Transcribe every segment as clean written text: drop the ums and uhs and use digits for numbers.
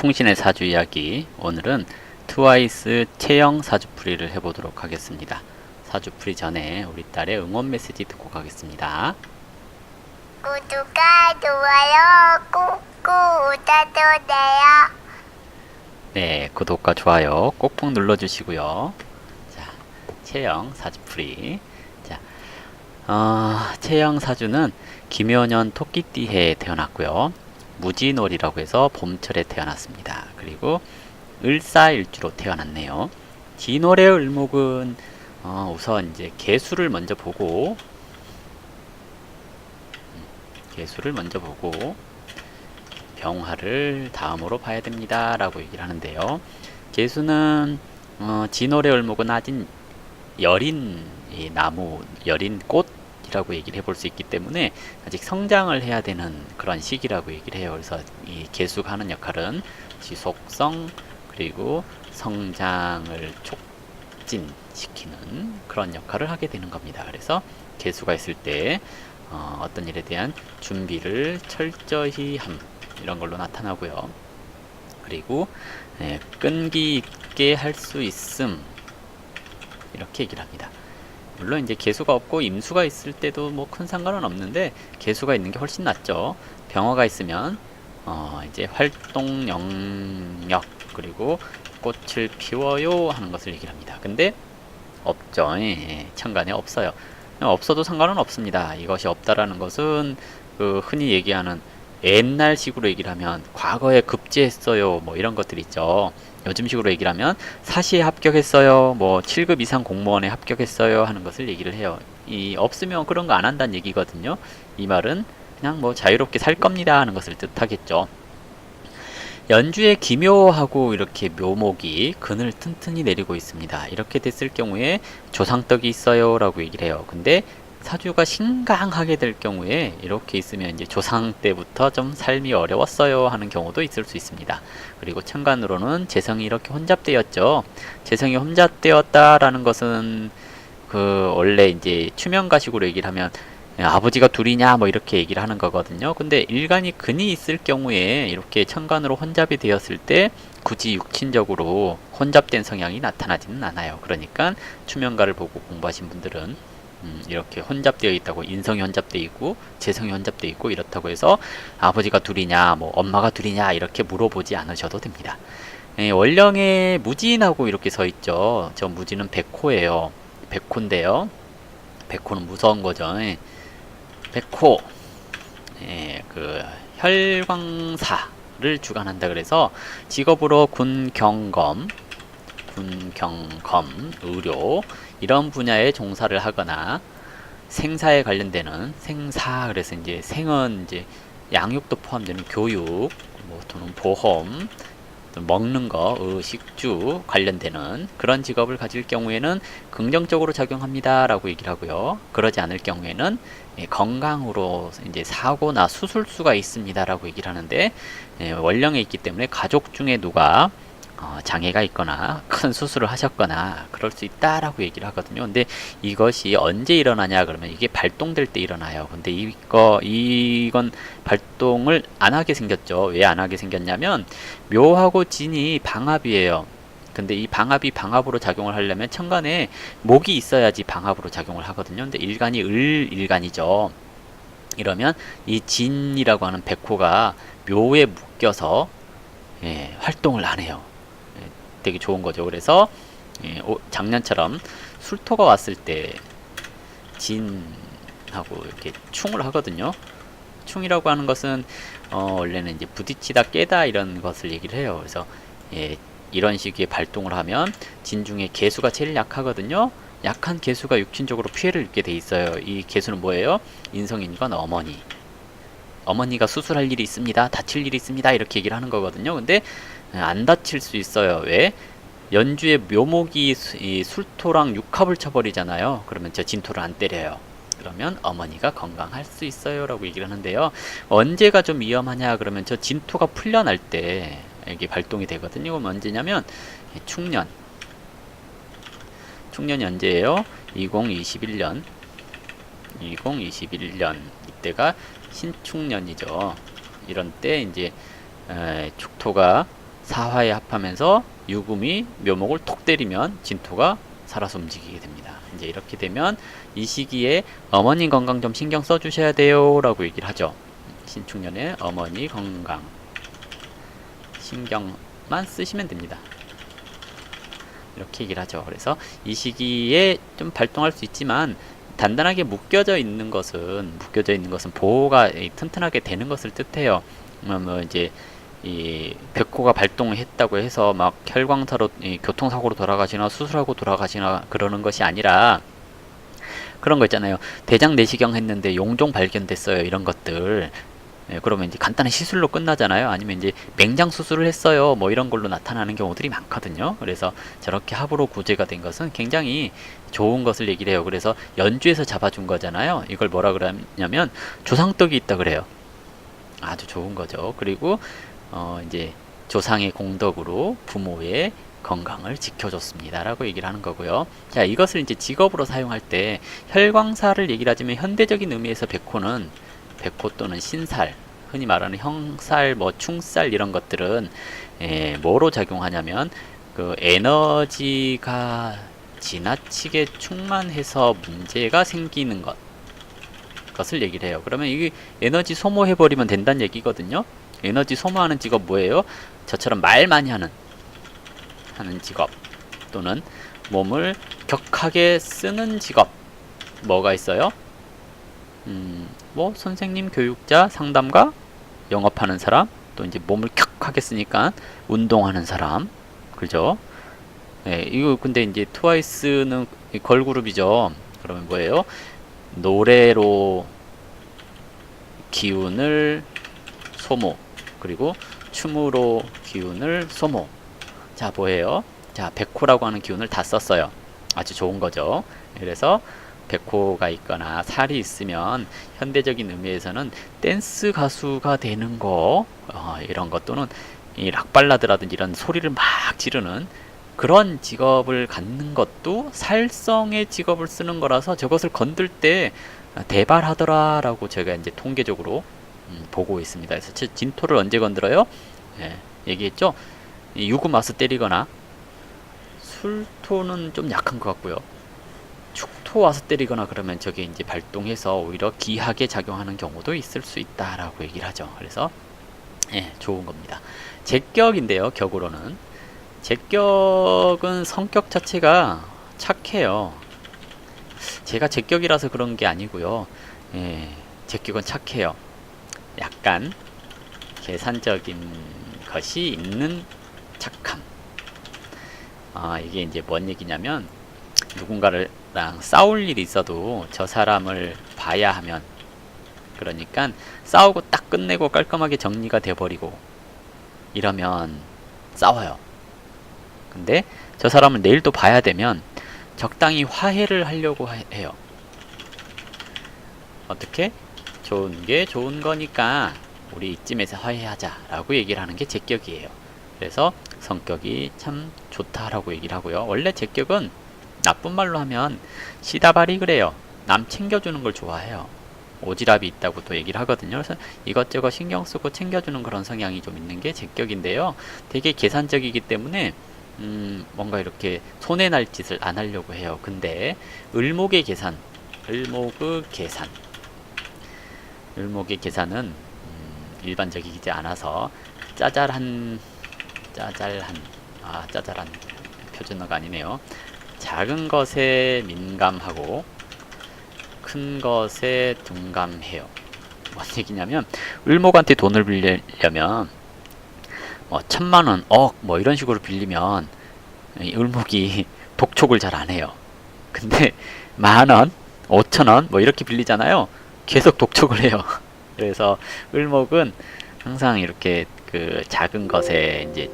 풍신의 사주 이야기. 오늘은 트와이스 채영 사주풀이를 해보도록 하겠습니다. 사주풀이 전에 우리 딸의 응원 메시지 듣고 가겠습니다. 구독과 좋아요 꾹꾹 눌러주세요. 네, 구독과 좋아요 꼭꼭 눌러주시고요. 자, 채영 사주풀이. 자, 채영 사주는 김효년 토끼띠해에 태어났고요. 무진월이라고 해서 봄철에 태어났습니다. 그리고 을사일주로 태어났네요. 진월의 을목은 우선 이제 개수를 먼저 보고 병화를 다음으로 봐야 됩니다 라고 얘기를 하는데요. 개수는 진월의 을목은 아직 여린 나무, 여린 꽃이라고 얘기를 해볼 수 있기 때문에 아직 성장을 해야 되는 그런 시기라고 얘기를 해요. 그래서 이 개수가 하는 역할은 지속성 그리고 성장을 촉진시키는 그런 역할을 하게 되는 겁니다. 그래서 개수가 있을 때 어떤 일에 대한 준비를 철저히 함, 이런 걸로 나타나고요. 그리고 끈기 있게 할 수 있음, 이렇게 얘기를 합니다. 물론 이제 개수가 없고 임수가 있을 때도 뭐 큰 상관은 없는데 개수가 있는 게 훨씬 낫죠. 병화가 있으면 이제 활동 영역 그리고 꽃을 피워요 하는 것을 얘기를 합니다. 근데 없죠. 천간에 없어요. 없어도 상관은 없습니다. 이것이 없다라는 것은 흔히 얘기하는 옛날식으로 얘기를 하면 과거에 급제했어요 뭐 이런 것들 있죠. 요즘식으로 얘기를 하면 사시에 합격했어요, 뭐 7급 이상 공무원에 합격했어요 하는 것을 얘기를 해요. 이 없으면 그런 거 안 한다는 얘기거든요. 이 말은 그냥 뭐 자유롭게 살 겁니다 하는 것을 뜻하겠죠. 연주의 기묘하고 이렇게 묘목이 근을 튼튼히 내리고 있습니다. 이렇게 됐을 경우에 조상떡이 있어요 라고 얘기를 해요. 근데 사주가 신강하게 될 경우에 이렇게 있으면 이제 조상 때부터 좀 삶이 어려웠어요 하는 경우도 있을 수 있습니다. 그리고 천간으로는 재성이 이렇게 혼잡되었죠. 재성이 혼잡되었다라는 것은 원래 이제 추명가식으로 얘기를 하면 아버지가 둘이냐 뭐 이렇게 얘기를 하는 거거든요. 근데 일간이 근이 있을 경우에 이렇게 천간으로 혼잡이 되었을 때 굳이 육친적으로 혼잡된 성향이 나타나지는 않아요. 그러니까 추명가를 보고 공부하신 분들은 이렇게 혼잡되어 있다고, 인성이 혼잡되어 있고 재성이 혼잡되어 있고 이렇다고 해서 아버지가 둘이냐 뭐 엄마가 둘이냐 이렇게 물어보지 않으셔도 됩니다. 원령에 무진하고 이렇게 서 있죠. 저 무진은 백호예요. 백호인데요, 백호는 무서운 거죠. 백호, 혈광사를 주관한다 그래서 직업으로 군경검, 의료 이런 분야에 종사를 하거나 생사에 관련되는 생사, 그래서 이제 생은 이제 양육도 포함되는 교육, 뭐 또는 보험, 또 먹는 거, 식주 관련되는 그런 직업을 가질 경우에는 긍정적으로 작용합니다 라고 얘기를 하고요. 그러지 않을 경우에는 건강으로 이제 사고나 수술수가 있습니다 라고 얘기를 하는데, 원령에 있기 때문에 가족 중에 누가 장애가 있거나 큰 수술을 하셨거나 그럴 수 있다라고 얘기를 하거든요. 근데 이것이 언제 일어나냐 그러면 이게 발동될 때 일어나요. 근데 이건 발동을 안 하게 생겼죠. 왜 안 하게 생겼냐면 묘하고 진이 방합이에요. 근데 이 방합이 방합으로 작용을 하려면 천간에 목이 있어야지 방합으로 작용을 하거든요. 근데 일간이 일간이죠. 이러면 이 진이라고 하는 백호가 묘에 묶여서 활동을 안 해요. 되게 좋은 거죠. 그래서 작년처럼 술토가 왔을 때 진하고 이렇게 충을 하거든요. 충이라고 하는 것은 원래는 이제 부딪히다 깨다 이런 것을 얘기를 해요. 그래서 이런 시기에 발동을 하면 진 중에 개수가 제일 약하거든요. 약한 개수가 육친적으로 피해를 입게 돼 있어요. 이 개수는 뭐예요? 인성인간 어머니가 수술할 일이 있습니다, 다칠 일이 있습니다 이렇게 얘기를 하는 거거든요. 근데 안 다칠 수 있어요. 왜? 연주의 묘목이 이 술토랑 육합을 쳐버리잖아요. 그러면 저 진토를 안 때려요. 그러면 어머니가 건강할 수 있어요 라고 얘기를 하는데요. 언제가 좀 위험하냐 그러면 저 진토가 풀려날 때 이게 발동이 되거든요. 그럼 언제냐면 충년이 언제예요? 2021년 이때가 신축년이죠. 이런 때 이제 축토가 사화에 합하면서 유금이 묘목을 톡 때리면 진토가 살아서 움직이게 됩니다. 이제 이렇게 되면 이 시기에 어머니 건강 좀 신경 써주셔야 돼요 라고 얘기를 하죠. 신축년에 어머니 건강 신경만 쓰시면 됩니다. 이렇게 얘기를 하죠. 그래서 이 시기에 좀 발동할 수 있지만 단단하게 묶여져 있는 것은 보호가 튼튼하게 되는 것을 뜻해요. 뭐 이제 이 백호가 발동을 했다고 해서 막 혈광사로 교통사고로 돌아가시나 수술하고 돌아가시나 그러는 것이 아니라 그런 거 있잖아요. 대장 내시경 했는데 용종 발견됐어요. 이런 것들. 그러면 이제 간단한 시술로 끝나잖아요. 아니면 이제 맹장 수술을 했어요. 뭐 이런 걸로 나타나는 경우들이 많거든요. 그래서 저렇게 합으로 구제가 된 것은 굉장히 좋은 것을 얘기를 해요. 그래서 연주에서 잡아준 거잖아요. 이걸 뭐라 그러냐면 조상떡이 있다 그래요. 아주 좋은 거죠. 그리고 이제 조상의 공덕으로 부모의 건강을 지켜줬습니다 라고 얘기를 하는 거고요. 자, 이것을 이제 직업으로 사용할 때 혈광사를 얘기를 하자면 현대적인 의미에서 백호 또는 신살, 흔히 말하는 형살, 뭐 충살 이런 것들은 뭐로 작용하냐면 그 에너지가 지나치게 충만해서 문제가 생기는 것을 얘기를 해요. 그러면 이게 에너지 소모해버리면 된다는 얘기거든요. 에너지 소모하는 직업 뭐예요? 저처럼 말 많이 하는 직업 또는 몸을 격하게 쓰는 직업 뭐가 있어요? 뭐 선생님, 교육자, 상담가, 영업하는 사람, 또 이제 몸을 격하게 쓰니까 운동하는 사람, 그죠? 이거 근데 이제 트와이스는 걸그룹이죠. 그러면 뭐예요? 노래로 기운을 소모, 그리고 춤으로 기운을 소모. 자, 뭐예요? 자, 백호라고 하는 기운을 다 썼어요. 아주 좋은 거죠. 그래서 백호가 있거나 살이 있으면 현대적인 의미에서는 댄스 가수가 되는 거, 이런 것 또는 이 락발라드라든지 이런 소리를 막 지르는 그런 직업을 갖는 것도 살성의 직업을 쓰는 거라서 저것을 건들 때 대발하더라 라고 제가 이제 통계적으로 보고 있습니다. 그래서 진토를 언제 건드려요? 얘기했죠. 유금 와서 때리거나 술토는 좀 약한 것 같고요. 축토 와서 때리거나 그러면 저게 이제 발동해서 오히려 기하게 작용하는 경우도 있을 수 있다라고 얘기를 하죠. 그래서 좋은 겁니다. 제격인데요. 격으로는 제격은 성격 자체가 착해요. 제가 제격이라서 그런 게 아니고요. 제격은 착해요. 약간 계산적인 것이 있는 착함. 이게 이제 뭔 얘기냐면 누군가랑 싸울 일이 있어도 저 사람을 봐야 하면, 그러니까 싸우고 딱 끝내고 깔끔하게 정리가 돼버리고 이러면 싸워요. 근데 저 사람을 내일 또 봐야 되면 적당히 화해를 하려고 해요. 어떻게? 좋은 게 좋은 거니까 우리 이쯤에서 화해하자 라고 얘기를 하는 게 제격이에요. 그래서 성격이 참 좋다라고 얘기를 하고요. 원래 제격은 나쁜 말로 하면 시다발이 그래요. 남 챙겨주는 걸 좋아해요. 오지랖이 있다고도 얘기를 하거든요. 그래서 이것저것 신경 쓰고 챙겨주는 그런 성향이 좀 있는 게 제격인데요. 되게 계산적이기 때문에 뭔가 이렇게 손해날 짓을 안 하려고 해요. 근데 을목의 계산은 일반적이지 않아서 짜잘한 표준어가 아니네요. 작은 것에 민감하고 큰 것에 둔감해요. 뭔 얘기냐면 을목한테 돈을 빌리려면 뭐 1000만원, 억 뭐 이런 식으로 빌리면 이 을목이 독촉을 잘 안 해요. 근데 10,000원, 5,000원 뭐 이렇게 빌리잖아요. 계속 독촉을 해요. 그래서 을목은 항상 이렇게 그 작은 것에 이제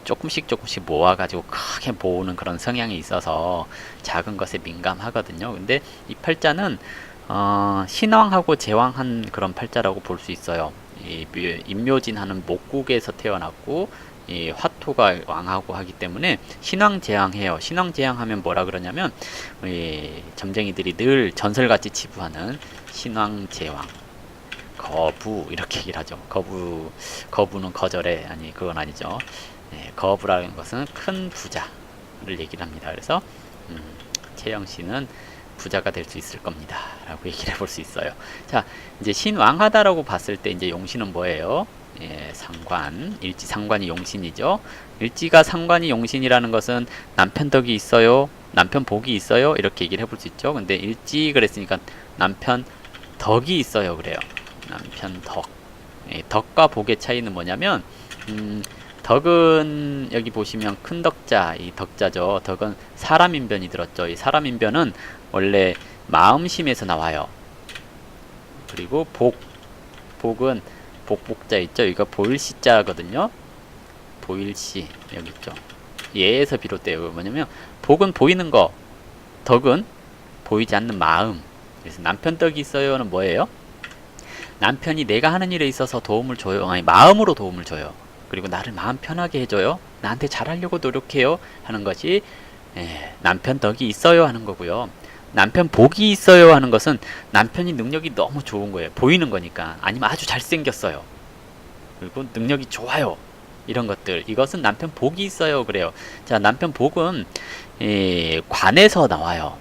조금씩 모아가지고 크게 모으는 그런 성향이 있어서 작은 것에 민감하거든요. 근데 이 팔자는 신왕하고 제왕한 그런 팔자라고 볼 수 있어요. 이 임묘진하는 목국에서 태어났고 이 화토가 왕하고 하기 때문에 신왕제왕해요. 신왕제왕하면 뭐라 그러냐면 이 점쟁이들이 늘 전설같이 치부하는 신왕제왕. 거부 이렇게 얘기를 하죠. 거부는 거절해, 아니 그건 아니죠. 거부라는 것은 큰 부자를 얘기를 합니다. 그래서 채영 씨는 부자가 될 수 있을 겁니다 라고 얘기를 해볼 수 있어요. 자, 이제 신왕하다라고 봤을 때 이제 용신은 뭐예요? 상관, 일지 상관이 용신이죠. 일지가 상관이 용신이라는 것은 남편 덕이 있어요, 남편 복이 있어요, 이렇게 얘기를 해볼 수 있죠. 근데 일지 그랬으니까 남편 덕이 있어요 그래요. 남편 덕. 덕과 복의 차이는 뭐냐면 덕은 여기 보시면 큰 덕자, 이 덕자죠. 덕은 사람인변이 들었죠. 이 사람인변은 원래 마음심에서 나와요. 그리고 복은 복복자 있죠. 이거 보일시자거든요. 보일시 여기 있죠. 얘에서 비롯돼요. 뭐냐면 복은 보이는 거, 덕은 보이지 않는 마음. 그래서 남편 덕이 있어요는 뭐예요? 남편이 내가 하는 일에 있어서 도움을 줘요. 아니, 마음으로 도움을 줘요. 그리고 나를 마음 편하게 해줘요. 나한테 잘하려고 노력해요 하는 것이 남편 덕이 있어요 하는 거고요. 남편 복이 있어요 하는 것은 남편이 능력이 너무 좋은 거예요. 보이는 거니까. 아니면 아주 잘생겼어요. 그리고 능력이 좋아요. 이런 것들. 이것은 남편 복이 있어요 그래요. 자, 남편 복은 관에서 나와요.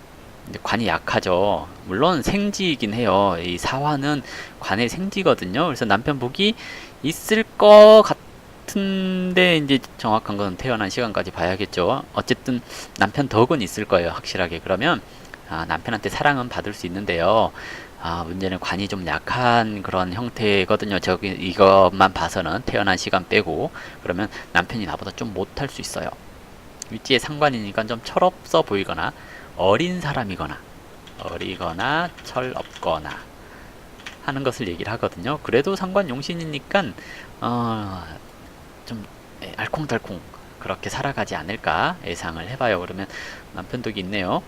관이 약하죠. 물론 생지이긴 해요. 이 사화는 관의 생지거든요. 그래서 남편 복이 있을 것 같은데 이제 정확한 건 태어난 시간까지 봐야겠죠. 어쨌든 남편 덕은 있을 거예요. 확실하게. 그러면 남편한테 사랑은 받을 수 있는데요. 문제는 관이 좀 약한 그런 형태거든요. 저기 이것만 봐서는 태어난 시간 빼고. 그러면 남편이 나보다 좀 못할 수 있어요. 위치에 상관이니까 좀 철없어 보이거나 어린 사람이거나 어리거나 철없거나 하는 것을 얘기를 하거든요. 그래도 상관 용신이니까 좀 알콩달콩 그렇게 살아가지 않을까 예상을 해봐요. 그러면 남편 덕이 있네요.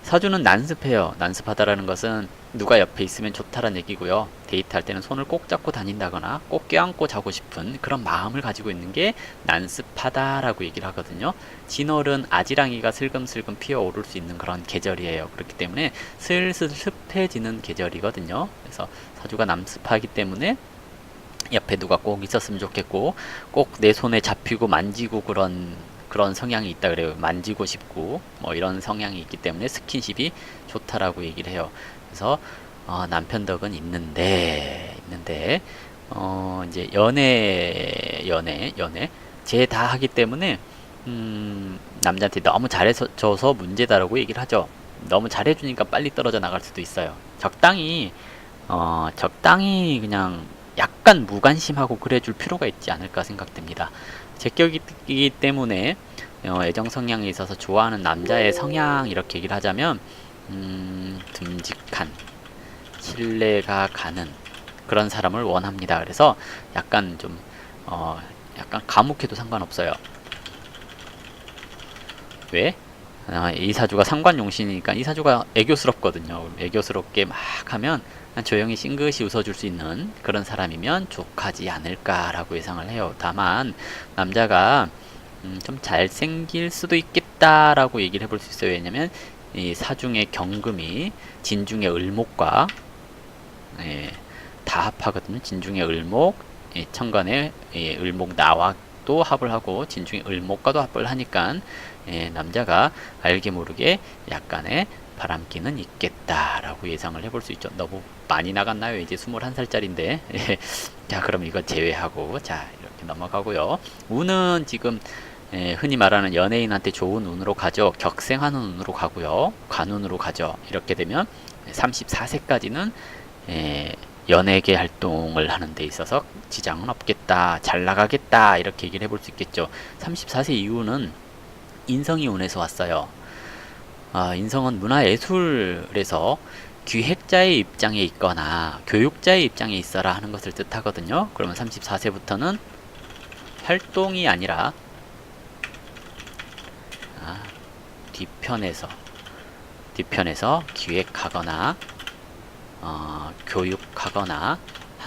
사주는 난습해요. 난습하다라는 것은 누가 옆에 있으면 좋다라는 얘기고요. 데이트할 때는 손을 꼭 잡고 다닌다거나 꼭 껴안고 자고 싶은 그런 마음을 가지고 있는 게 난습하다라고 얘기를 하거든요. 진월은 아지랑이가 슬금슬금 피어오를 수 있는 그런 계절이에요. 그렇기 때문에 슬슬 습해지는 계절이거든요. 그래서 사주가 남습하기 때문에 옆에 누가 꼭 있었으면 좋겠고 꼭 내 손에 잡히고 만지고 그런 성향이 있다 그래요. 만지고 싶고 뭐 이런 성향이 있기 때문에 스킨십이 좋다라고 얘기를 해요. 그래서 남편 덕은 있는데 이제 연애 제 다 하기 때문에 남자한테 너무 잘해줘서 문제다라고 얘기를 하죠. 너무 잘해주니까 빨리 떨어져 나갈 수도 있어요. 적당히 그냥 약간 무관심하고 그래줄 필요가 있지 않을까 생각됩니다. 제격이기 때문에 애정 성향에 있어서 좋아하는 남자의 성향 이렇게 얘기를 하자면 듬직한 신뢰가 가는 그런 사람을 원합니다. 그래서 약간 좀 약간 과묵해도 상관없어요. 왜? 이 사주가 상관용신이니까 이 사주가 애교스럽거든요. 애교스럽게 막 하면 조용히 싱긋이 웃어줄 수 있는 그런 사람이면 족하지 않을까라고 예상을 해요. 다만 남자가 좀 잘생길 수도 있겠다라고 얘기를 해볼 수 있어요. 왜냐면 이 사중의 경금이 진중의 을목과 다 합하거든요. 진중의 을목, 천간에 을목 나와도 합을 하고 진중의 을목과도 합을 하니까 남자가 알게 모르게 약간의 바람기는 있겠다라고 예상을 해볼 수 있죠. 너무 많이 나갔나요? 이제 21살짜리인데 자, 그럼 이거 제외하고 자, 이렇게 넘어가고요. 운은 지금 흔히 말하는 연예인한테 좋은 운으로 가죠. 격생하는 운으로 가고요. 관운으로 가죠. 이렇게 되면 34세까지는 연예계 활동을 하는 데 있어서 지장은 없겠다. 잘 나가겠다. 이렇게 얘기를 해볼 수 있겠죠. 34세 이후는 인성이 운에서 왔어요. 인성은 문화예술에서 기획자의 입장에 있거나 교육자의 입장에 있어라 하는 것을 뜻하거든요. 그러면 34세부터는 활동이 아니라 뒤편에서 기획하거나 교육하거나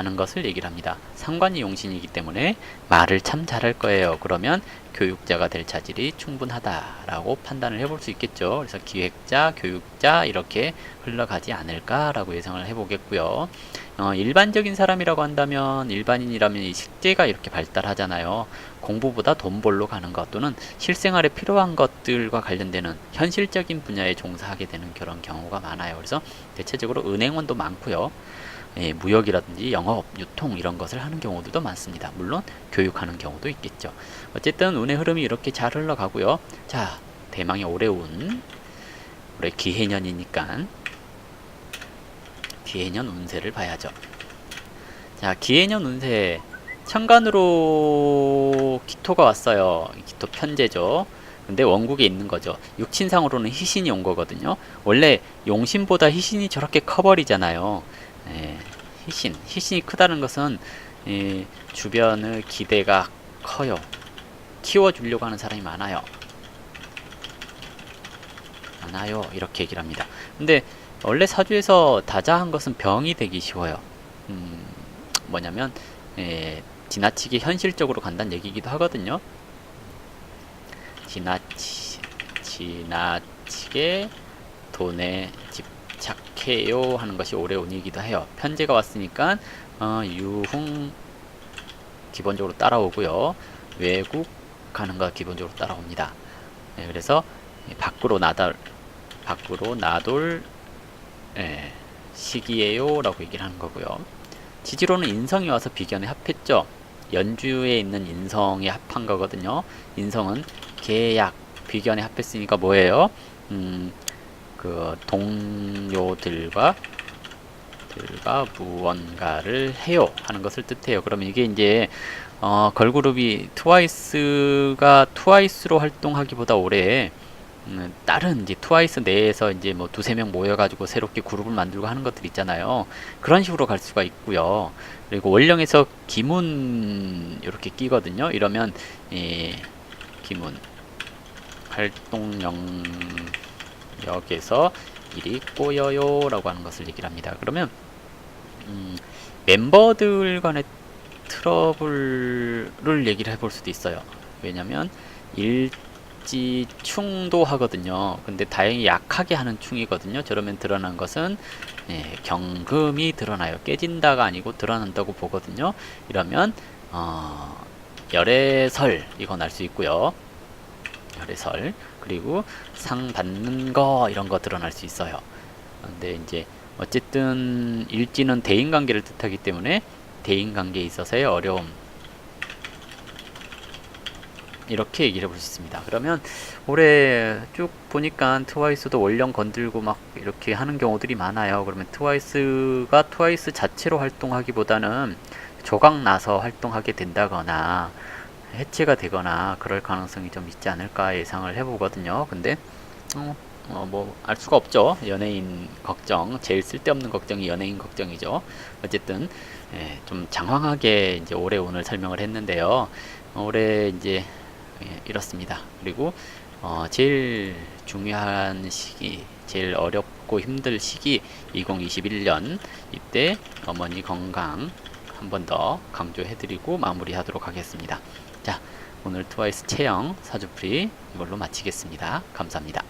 하는 것을 얘기를 합니다. 상관이 용신이기 때문에 말을 참 잘할 거예요. 그러면 교육자가 될 자질이 충분하다라고 판단을 해볼 수 있겠죠. 그래서 기획자, 교육자 이렇게 흘러가지 않을까라고 예상을 해보겠고요. 일반적인 사람이라고 한다면 일반인이라면 이 식재가 이렇게 발달하잖아요. 공부보다 돈 벌러 가는 것 또는 실생활에 필요한 것들과 관련되는 현실적인 분야에 종사하게 되는 그런 경우가 많아요. 그래서 대체적으로 은행원도 많고요. 예, 무역이라든지 영업, 유통 이런 것을 하는 경우들도 많습니다. 물론 교육하는 경우도 있겠죠. 어쨌든 운의 흐름이 이렇게 잘 흘러가고요. 자, 대망의 올해 운. 올해 기해년이니까 기해년 운세를 봐야죠. 자, 기해년 운세 천간으로 기토가 왔어요. 기토 편제죠. 근데 원국에 있는 거죠. 육친상으로는 희신이 온 거거든요. 원래 용신보다 희신이 저렇게 커버리잖아요. 예, 희신이 크다는 것은 주변의 기대가 커요. 키워주려고 하는 사람이 많아요. 이렇게 얘기를 합니다. 근데 원래 사주에서 다자한 것은 병이 되기 쉬워요. 뭐냐면 지나치게 현실적으로 간다는 얘기이기도 하거든요. 지나치게 돈에 집착해요 하는 것이 올해 운이기도 해요. 편제가 왔으니까 유흥 기본적으로 따라오고요. 외국 가는 거 기본적으로 따라옵니다. 그래서 밖으로 나돌 시기에요 라고 얘기를 하는 거고요. 지지로는 인성이 와서 비견에 합했죠. 연주에 있는 인성에 합한 거거든요. 인성은 계약, 비견에 합했으니까 뭐예요? 그 동료들과 무언가를 해요 하는 것을 뜻해요. 그러면 이게 이제 걸그룹이 트와이스가 트와이스로 활동하기보다 올해 다른 이제 트와이스 내에서 이제 뭐 두세 명 모여가지고 새롭게 그룹을 만들고 하는 것들 있잖아요. 그런 식으로 갈 수가 있고요. 그리고 원령에서 기문 이렇게 끼거든요. 이러면 기문 활동 영역에서 일이 꼬여요 라고 하는 것을 얘기를 합니다. 그러면 멤버들 간의 트러블을 얘기를 해볼 수도 있어요. 왜냐면 일지충도 하거든요. 근데 다행히 약하게 하는 충이거든요. 저러면 드러난 것은 경금이 드러나요. 깨진다가 아니고 드러난다고 보거든요. 이러면 열애설 이거 날 수 있고요. 열애설 그리고 상 받는 거 이런 거 드러날 수 있어요. 근데 이제 어쨌든 일지는 대인관계를 뜻하기 때문에 대인관계에 있어서의 어려움 이렇게 얘기를 해볼 수 있습니다. 그러면 올해 쭉 보니까 트와이스도 원령 건들고 막 이렇게 하는 경우들이 많아요. 그러면 트와이스가 트와이스 자체로 활동하기보다는 조각 나서 활동하게 된다거나 해체가 되거나 그럴 가능성이 좀 있지 않을까 예상을 해보거든요. 근데 뭐 알 수가 없죠. 연예인 걱정, 제일 쓸데없는 걱정이 연예인 걱정이죠. 어쨌든 좀 장황하게 이제 올해 운을 설명을 했는데요. 올해 이제 이렇습니다. 그리고 제일 중요한 시기, 제일 어렵고 힘들 시기 2021년 이때 어머니 건강 한 번 더 강조해드리고 마무리하도록 하겠습니다. 자, 오늘 트와이스 체형 사주풀이 이걸로 마치겠습니다. 감사합니다.